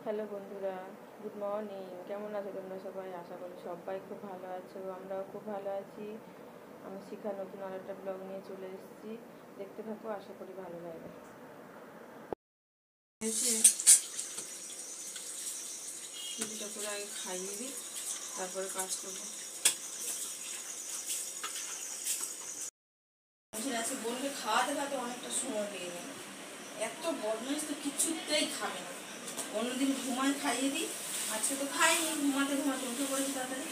Hello বন্ধুরা, good morning. কেমন আছো তোমরা সবাই? আশা করি সবাই খুব ভালো আছো, আমরাও খুব ভালো আছি। আমি শিখা নতুন আর একটা ব্লগ নিয়ে চলে এসেছি, দেখতে থাকো, আশা করি ভালো লাগবে। কিছুটা করে আগে খাইয়ে দিই, তারপরে কাজ করবো। আছে বোনকে খাওয়াতে খাওয়াতে অনেকটা সময় লেগে যাবে, এত বদমাইশ তো কিছুতেই খাবে না। অন্যদিন ঘুমায় খাইয়ে দিই, আজকে তো খাইনি, ঘুমাতে উঠে পড়েছি তাড়াতাড়ি,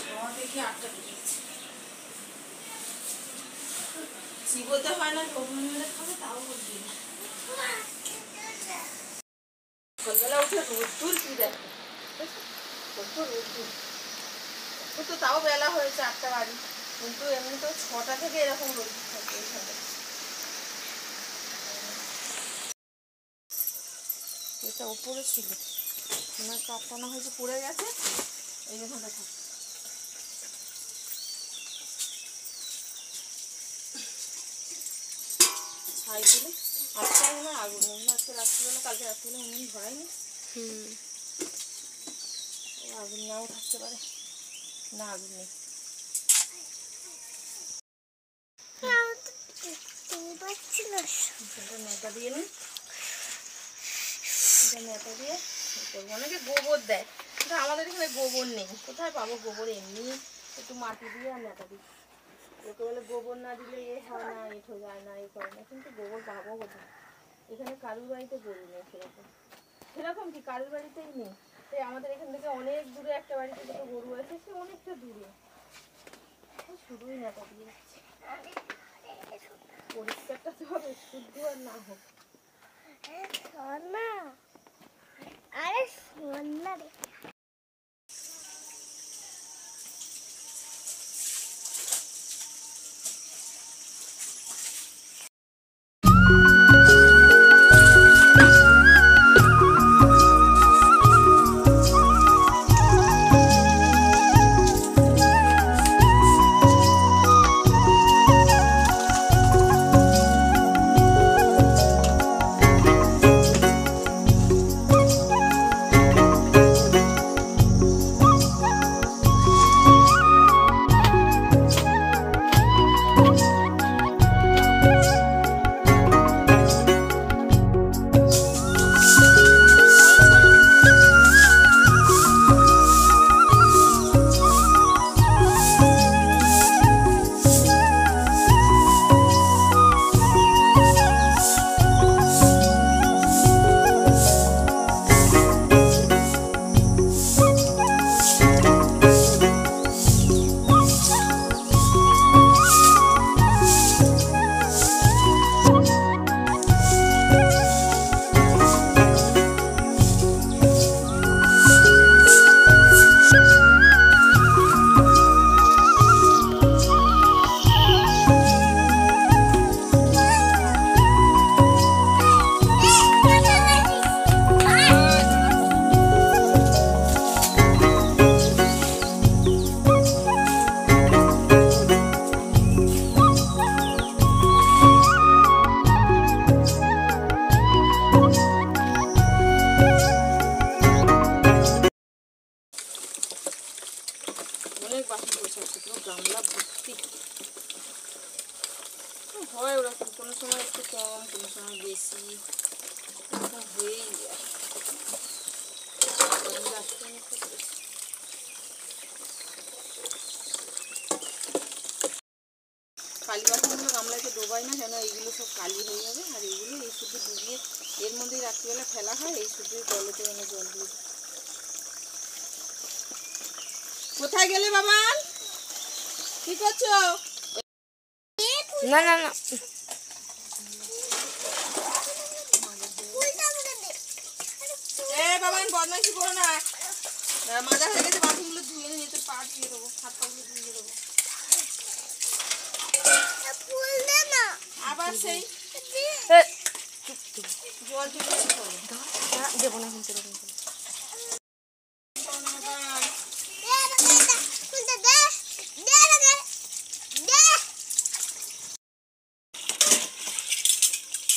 খাওয়াতে গিয়ে 8টা বেজে গেছে। চিবোতে হয় না, কখন মেলে খাবে তাও বলবি না। সকালবেলা উঠে রোদ্দুর কি দেখো, কত রোদ্দুর। তো তাও বেলা হয়েছে 8টা বাড়ি, কিন্তু এমনি তো 6টা থেকে এরকম রোদ্দুর থাকে এইখানে। এটা ওপরে ছিল, আমার কাটানো হয়েছে, পড়ে গেছে, এই যেখানটা থাকে। ছাই দিলে আজকে আমার আগুন নেই, আজকে রাত্রিবেলা, কালকে রাত্রিবেলা উনুন ধরাইনি। আগুন নাও থাকতে পারে, না আগুন নেই। নেতা দিয়ে নি, নেতা দিয়ে অনেকে গোবর দেয়, কিন্তু আমাদের এখানে গোবর নেই। কোথায় পাবো গোবর? এমনি একটু মাটি দিয়ে আর নেতা দিই। লোকে বলে গোবর না দিলে এ হয় না, এঠো যায় না, এ করে না, কিন্তু গোবর পাবো কোথায়? এখানে কারুর বাড়িতে গরু নেই সেরকম কি কারুর বাড়িতেই নেই। তাই আমাদের এখান থেকে অনেক দূরে একটা বাড়িতে দুটো গরু আছে, সে অনেকটা দূরে, শুধুই নেতা দিয়ে যাচ্ছে। পরিষ্কারটা তো হবে, শুদ্ধ আর না হোক। অনেক বাসন বসে আছে, পুরো গামলা ভর্তি হয় ওরকম, কোনো সময় একটু কম, কোনো সময় বেশি, এরকম হয়েই যায়। কালি বাসনগুলো গামলাতে ডোবাই না, কেন এইগুলো সব কালি হয়ে যাবে। আর এইগুলো এই শুধু ডুবিয়ে এর মধ্যেই রাত্রিবেলা ফেলা হয়, এই শুধু কলেতে মানে জল দিয়ে। কোথায় গেলে বাবান? কি করছো? না না না, বাবান বদমাইশি করো না। মাজা হয়ে গেছে, বাথরুমগুলো ধুয়ে নিতে, পা ধুয়ে দেবো, হাত পা গুলো ধুয়ে দেবো। আবার সেই জল চলে দেবো না, কিন্তু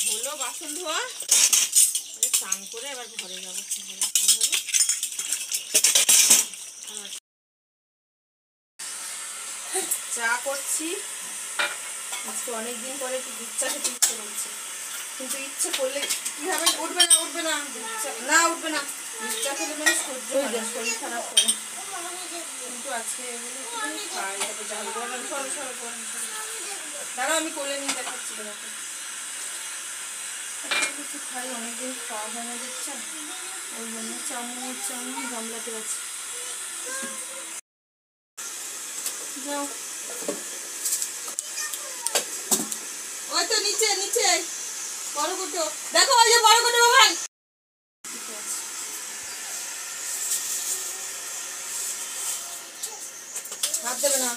হলো বাসন ধোয়া, স্নান করে এবার ঘরে যাবো, ঘরে কাজ হবে। চা করছি আজকে, অনেকদিন পরে একটু দুধ চা খেতে ইচ্ছে করছে, কিন্তু ইচ্ছে করলে কিভাবে উঠবে না, উঠবে না, না উঠবে না, দুধ চা খেলে মানে সহ্য হয় না, শরীর খারাপ করে। কিন্তু আজকে খাই, তারপর চালু করলাম, সরো সরো করে দাঁড়াও, আমি কোলে নিয়ে দেখাচ্ছি তোমাকে। কিছু খাই, অনেকদিন খাওয়া হয় না দুধ চা, ওই জন্য চামচ গামলাতে আছে। যাও, ওই তো নিচে নিচে বড় কুটো, দেখো ওই যে বড় কুটো ভাই, হাত দেবে না।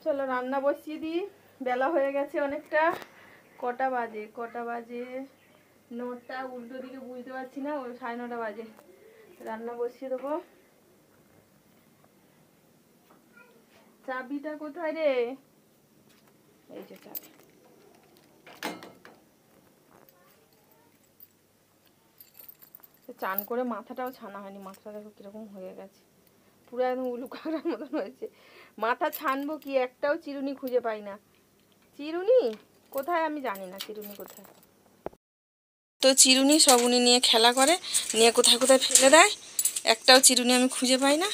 চলো রান্না বসিয়ে দিই, বেলা হয়ে গেছে অনেকটা। কটা বাজে 9টা, উল্টো দিকে বুঝতে পারছি না, ওই 9:30 বাজে। রান্না বসিয়ে দেবো। চাবিটা কোথায় রে? এই যে চাবি। চান করে মাথাটাও ছানা হয়নি, মাথাটা দেখো কিরকম হয়ে গেছে, পুরো একদম উলু কাঁকড়ার মতন হয়েছে। মাথা ছানবো কি, একটাও চিরুনি খুঁজে পাই না। চিরুনি কোথায় আমি জানি না, চিরুনি কোথায়। তো চিরুনি সব উনি নিয়ে খেলা করে, নিয়ে কোথায় কোথায় ফেলে দেয়, একটাও চিরুনি আমি খুঁজে পাই না।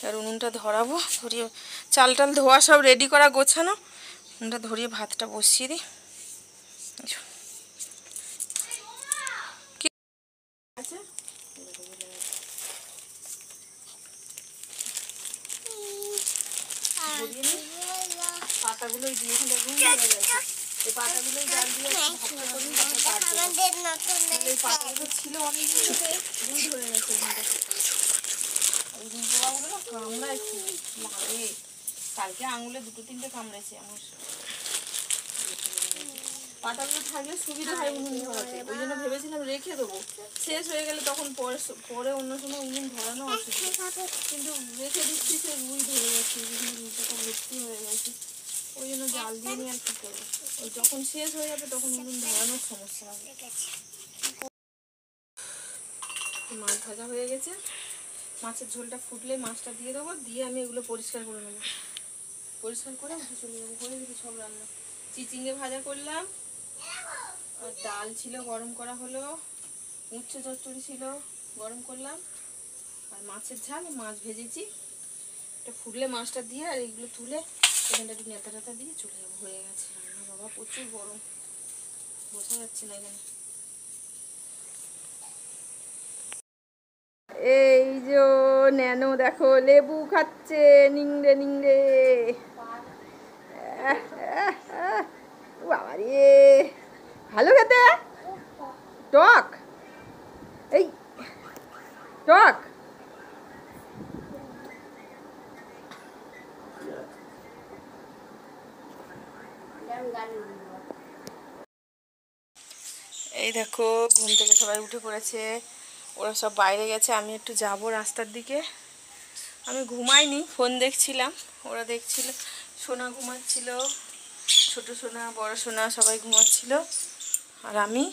আর উনুনটা ধরাবো, ধরিয়ে চাল টাল ধোয়া সব রেডি করা গোছানো, উনুনটা ধরিয়ে ভাতটা বসিয়ে দিই। আছে পাতাগুলোই দিয়ে এখানে ঘুম হয়ে গেছে, এই পাতাগুলোই জাল দিয়ে এই পাতাগুলো ছিল অনেক দুধ হয়ে গেছে। ওই দুধ পোকাগুলো না কামড়ায় খুব মারে, কালকে আঙুলে 2-3টে কামড়েছে আমার। পাতাগুলো থাকলে সুবিধা হয় উনুন ধরাতে, ওই জন্য ভেবেছিলাম রেখে দেবো, শেষ হয়ে গেলে তখন পরে অন্য সময় উনুন ধরানো অসুবিধা, কিন্তু রেখে দিচ্ছি, সে রুই ধরে গেছে, রুই পোকা ভর্তি হয়ে গেছে, ওই জন্য জাল দিয়ে নিয়ে আর কি করবো, ওই যখন শেষ হয়ে যাবে তখন উনুন ধরানোর সমস্যা হবে। মাছ ভাজা হয়ে গেছে, মাছের ঝোলটা ফুটলে মাছটা দিয়ে দেবো, দিয়ে আমি এগুলো পরিষ্কার করে নেবো, পরিষ্কার করে চলে যাবো। হয়ে গেছে সব রান্না, চিচিঙ্গে ভাজা করলাম, আর ডাল ছিল গরম করা হলো, উচ্ছে চচ্চড়ি ছিল গরম করলাম, আর মাছের ঝাল, মাছ ভেজেছি। এটা ফুটলে মাছটা দিয়ে আর এইগুলো তুলে এখানটা একটু নেতা টাতা দিয়ে চলে যাবো। হয়ে গেছে রান্না। বাবা প্রচুর গরম, বোঝা যাচ্ছে না এখানে। এই যে ন্যানো দেখো লেবু খাচ্ছে, নিংড়ে নিংড়ে। বাবা রে, ভালো খেতে, টক, এই টক। এই দেখো ঘুম থেকে সবাই উঠে পড়েছে, ওরা সব বাইরে গেছে, আমি একটু যাব রাস্তার দিকে। আমি ঘুমাইনি, ফোন দেখছিলাম, ওরা দেখছিল, সোনা ঘুমাচ্ছিল, ছোট সোনা বড় সোনা সবাই ঘুমাচ্ছিল, আর আমি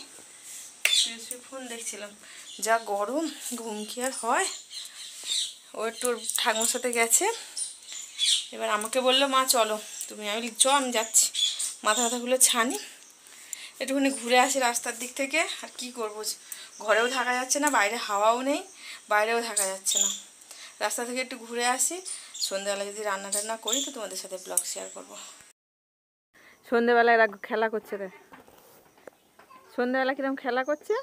শুয়ে শুয়ে ফোন দেখছিলাম। যা গরম, ঘুম কি আর হয়। ও একটু ঠাকুমার সাথে গেছে, এবার আমাকে বললো মা চলো তুমি, আমি আমি যাচ্ছি, মাথা ব্যথাগুলো ছানি, একটুখানি ঘুরে আসি রাস্তার দিক থেকে। আর কি করবো, ঘরেও থাকা যাচ্ছে না, বাইরে হাওয়াও নেই, বাইরেও থাকা যাচ্ছে না, রাস্তা থেকে একটু ঘুরে আসি। সন্ধ্যাবেলা যদি রান্না টান্না করি তো তোমাদের সাথে ব্লগ শেয়ার করবো। সন্ধ্যেবেলায় এরা খেলা করছে রে, সন্ধ্যেবেলা কিরকম খেলা করছে,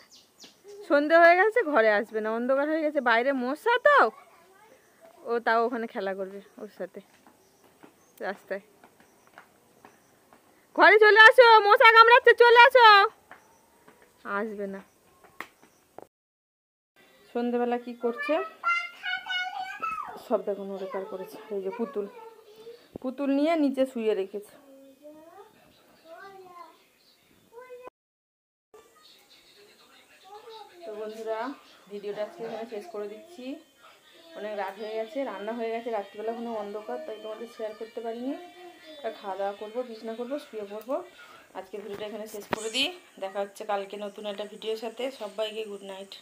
সন্ধে হয়ে গেছে ঘরে আসবে না, অন্ধকার হয়ে গেছে, বাইরে মশা তো, ও তাও ওখানে খেলা করবে ওর সাথে রাস্তায়। ঘরে চলে আসো, মশা কামড়াচ্ছে, চলে আসো, আসবে না। সন্ধ্যেবেলা কি করছে সব দেখুন, ওরেকার করেছে, এই যে পুতুল, পুতুল নিয়ে নিচে শুয়ে রেখেছে। তো বন্ধুরা ভিডিওটা আজকে এখানে শেষ করে দিচ্ছি, অনেক রাত হয়ে গেছে, রান্না হয়ে গেছে, রাত্রিবেলা কোনো অন্ধকার, তাই তোমাদের শেয়ার করতে পারিনি। আর খাওয়া দাওয়া করবো, বিছানা করবো, শুয়ে পড়বো। আজকে ভিডিওটা এখানে শেষ করে দিই। দেখা হচ্ছে কালকে নতুন একটা ভিডিওর সাথে। সবাইকে গুড নাইট।